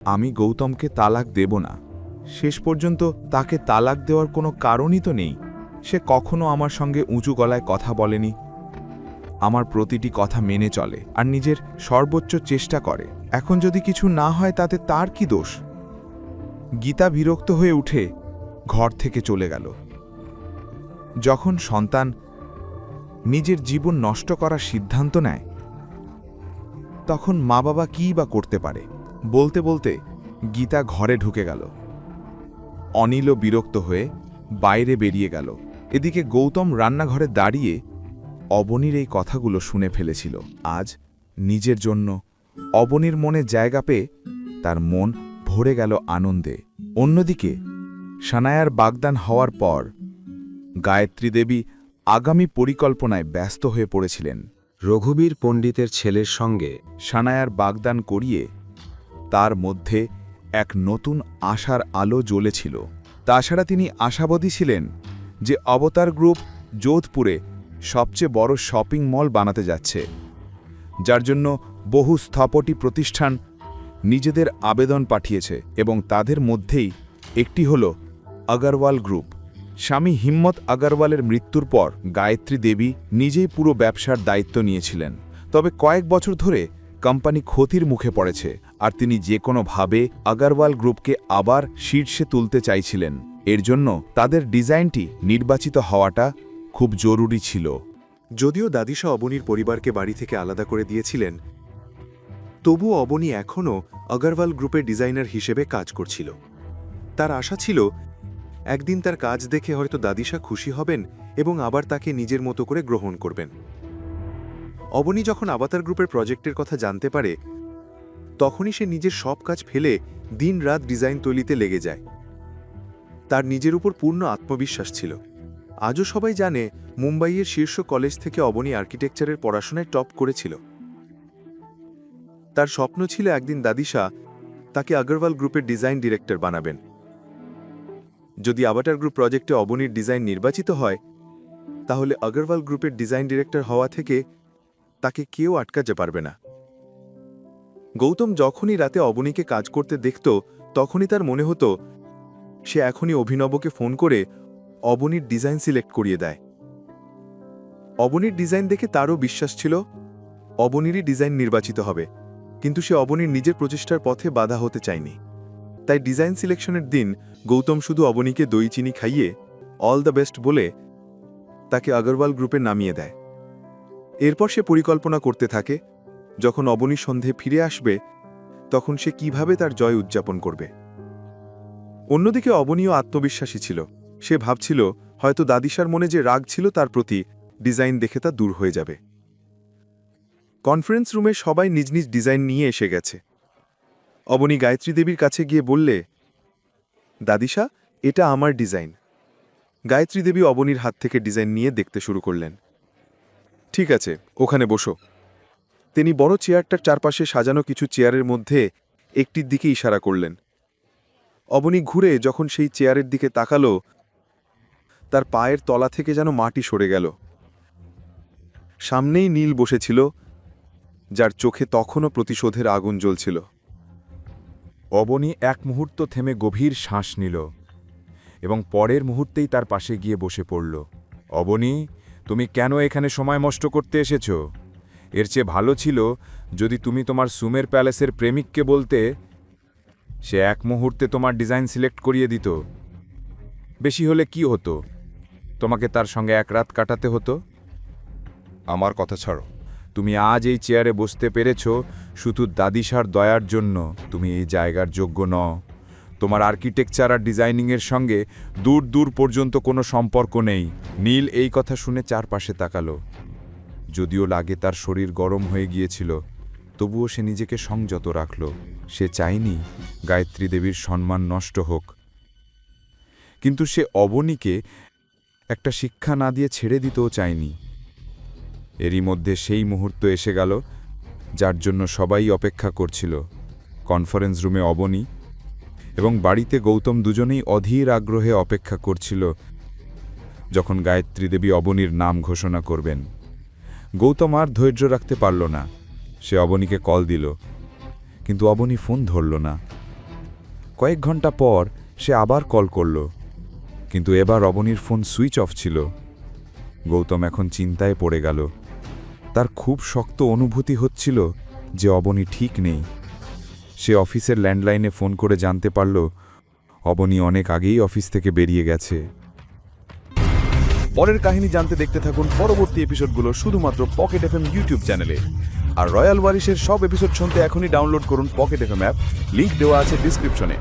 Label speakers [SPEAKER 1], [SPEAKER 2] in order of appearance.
[SPEAKER 1] আমি গৌতমকে তালাক দেব না। শেষ পর্যন্ত তাকে তালাক দেওয়ার কোনো কারণই তো নেই। সে কখনো আমার সঙ্গে উঁচু গলায় কথা বলেনি, আমার প্রতিটি কথা মেনে চলে আর নিজের সর্বোচ্চ চেষ্টা করে। এখন যদি কিছু না হয় তাতে তার কি দোষ? গীতা বিরক্ত হয়ে উঠে ঘর থেকে চলে গেল। যখন সন্তান নিজের জীবন নষ্ট করার সিদ্ধান্ত নেয়, তখন মা বাবা কী বা করতে পারে? বলতে বলতে গীতা ঘরে ঢুকে গেল। অনিলও বিরক্ত হয়ে বাইরে বেরিয়ে গেল। এদিকে গৌতম রান্নাঘরে দাঁড়িয়ে অবনীর এই কথাগুলো শুনে ফেলেছিল। আজ নিজের জন্য অবনীর মনে জায়গা পেয়ে তার মন ভরে গেল আনন্দে। অন্যদিকে সানায়ার বাগদান হওয়ার পর গায়ত্রী দেবী আগামী পরিকল্পনায় ব্যস্ত হয়ে পড়েছিলেন।
[SPEAKER 2] রঘুবীর পণ্ডিতের ছেলের সঙ্গে
[SPEAKER 1] সানায়ার বাগদান করিয়ে তার মধ্যে এক নতুন আশার আলো জ্বলেছিল। তাছাড়া তিনি আশাবাদী ছিলেন যে অবতার গ্রুপ যোধপুরে সবচেয়ে বড় শপিং মল বানাতে যাচ্ছে, যার জন্য বহু স্থপতি প্রতিষ্ঠান নিজেদের আবেদন পাঠিয়েছে এবং তাদের মধ্যেই একটি হল আগরওয়াল গ্রুপ। স্বামী হিম্মত আগরওয়ালের মৃত্যুর পর গায়ত্রী দেবী নিজেই পুরো ব্যবসার দায়িত্ব নিয়েছিলেন। তবে কয়েক বছর ধরে কোম্পানি ক্ষতির মুখে পড়েছে আর তিনি যে কোনোভাবে আগরওয়াল গ্রুপকে আবার শীর্ষে তুলতে চাইছিলেন। এর জন্য তাদের ডিজাইনটি নির্বাচিত হওয়াটা খুব জরুরি ছিল।
[SPEAKER 3] যদিও দাদিশা অবনীর পরিবারকে বাড়ি থেকে আলাদা করে দিয়েছিলেন, তবুও অবনী এখনও আগরওয়াল গ্রুপের ডিজাইনার হিসেবে কাজ করছিল। তার আশা ছিল একদিন তার কাজ দেখে হয়তো দাদিশা খুশি হবেন এবং আবার তাকে নিজের মতো করে গ্রহণ করবেন। অবনী যখন আবাতার গ্রুপের প্রজেক্টের কথা জানতে পারে, তখনই সে নিজের সব কাজ ফেলে দিন-রাত ডিজাইন তৈরিতে লেগে যায়। তার নিজের উপর পূর্ণ আত্মবিশ্বাস ছিল। আজও সবাই জানে মুম্বাইয়ের শীর্ষ কলেজ থেকে অবনী আর্কিটেকচারের পড়াশোনায় টপ করেছিল। তার স্বপ্ন ছিল একদিন দাদিশা তাকে আগরওয়াল গ্রুপের ডিজাইন ডিরেক্টর বানাবেন। যদি আবাটার গ্রুপ প্রজেক্টে অবনীর ডিজাইন নির্বাচিত হয়, তাহলে আগরওয়াল গ্রুপের ডিজাইন ডিরেক্টর হওয়া থেকে তাকে কেউ আটকাতে পারবে না। গৌতম যখনই রাতে অবনীকে কাজ করতে দেখত, তখনই তার মনে হতো সে এখনই অভিনবকে ফোন করে অবনীর ডিজাইন সিলেক্ট করিয়ে দেয়। অবনীর ডিজাইন দেখে তারও বিশ্বাস ছিল অবনীরই ডিজাইন নির্বাচিত হবে, কিন্তু সে অবনীর নিজের প্রচেষ্টার পথে বাধা হতে চায়নি। তাই ডিজাইন সিলেকশনের দিন গৌতম শুধু অবনীকে দই চিনি খাইয়ে অল দ্য বেস্ট বলে তাকে আগরওয়াল গ্রুপে নামিয়ে দেয়। এরপর সে পরিকল্পনা করতে থাকে, যখন অবনী সন্ধে ফিরে আসবে তখন সে কিভাবে তার জয় উদযাপন করবে। অন্যদিকে অবনীও আত্মবিশ্বাসী ছিল। সে ভাবছিল হয়তো দাদিশার মনে যে রাগ ছিল তার প্রতি ডিজাইন দেখে তা দূর হয়ে যাবে। কনফারেন্স রুমে সবাই নিজ নিজ ডিজাইন নিয়ে এসে গেছে। অবনী গায়ত্রী দেবীর কাছে গিয়ে বললে, দাদিশা, এটা আমার ডিজাইন। গায়ত্রী দেবী অবনীর হাত থেকে ডিজাইন নিয়ে দেখতে শুরু করলেন। ঠিক আছে, ওখানে বসো। তিনি বড় চেয়ারটার চারপাশে সাজানো কিছু চেয়ারের মধ্যে একটির দিকে ইশারা করলেন। অবনী ঘুরে যখন সেই চেয়ারের দিকে তাকালো, তার পায়ের তলা থেকে যেন মাটি সরে গেল। সামনেই নীল বসেছিল, যার চোখে তখনও প্রতিশোধের আগুন জ্বলছিল।
[SPEAKER 1] অবনী এক মুহূর্ত থেমে গভীর শ্বাস নিল এবং পরের মুহূর্তেই তার পাশে গিয়ে বসে পড়ল। অবনী, তুমি কেন এখানে সময় নষ্ট করতে এসেছ? এর চেয়ে ভালো ছিল যদি তুমি তোমার সুমের প্যালেসের প্রেমিককে বলতে, সে এক মুহূর্তে তোমার ডিজাইন সিলেক্ট করিয়ে দিত। বেশি হলে কি হতো? তোমাকে তার সঙ্গে এক রাত কাটাতে হতো। আমার কথা ছাড়ো, তুমি আজ এই চেয়ারে বসতে পেরেছ শুধু দাদিশার দয়ার জন্য। তুমি এই জায়গার যোগ্য নও। তোমার আর্কিটেকচার আর ডিজাইনিংয়ের সঙ্গে দূর দূর পর্যন্ত কোনো সম্পর্ক নেই। নীল এই কথা শুনে চারপাশে তাকালো। যদিও লাগে তার শরীর গরম হয়ে গিয়েছিল, তবুও সে নিজেকে সংযত রাখল। সে চায়নি গায়ত্রী দেবীর সম্মান নষ্ট হোক, কিন্তু সে অবনীকে একটা শিক্ষা না দিয়ে ছেড়ে দিতেও চায়নি। এরই মধ্যে সেই মুহূর্ত এসে গেল যার জন্য সবাই অপেক্ষা করছিল। কনফারেন্স রুমে অবনী এবং বাড়িতে গৌতম দুজনেই অধীর আগ্রহে অপেক্ষা করছিল যখন গায়ত্রী দেবী অবনীর নাম ঘোষণা করবেন। গৌতম আর ধৈর্য রাখতে পারল না। সে অবনীকে কল দিল, কিন্তু অবনী ফোন ধরল না। কয়েক ঘন্টা পর সে আবার কল করল, কিন্তু এবার অবনীর ফোন সুইচ অফ ছিল। গৌতম এখন চিন্তায় পড়ে গেল। তার খুব শক্ত অনুভূতি হচ্ছিল যে অবনী ঠিক নেই। সে অফিসের ল্যান্ডলাইনে ফোন করে জানতে পারল অবনী অনেক আগেই অফিস থেকে বেরিয়ে গেছে।
[SPEAKER 4] পরের কাহিনী জানতে দেখতে থাকুন পরবর্তী এপিসোডগুলো শুধুমাত্র পকেট এফএম ইউটিউব চ্যানেলে। আর রয়্যাল ওয়ারিশের সব এপিসোড শুনতে এখনই ডাউনলোড করুন পকেট এফএম অ্যাপ, লিংক দেওয়া আছে ডিসক্রিপশনে।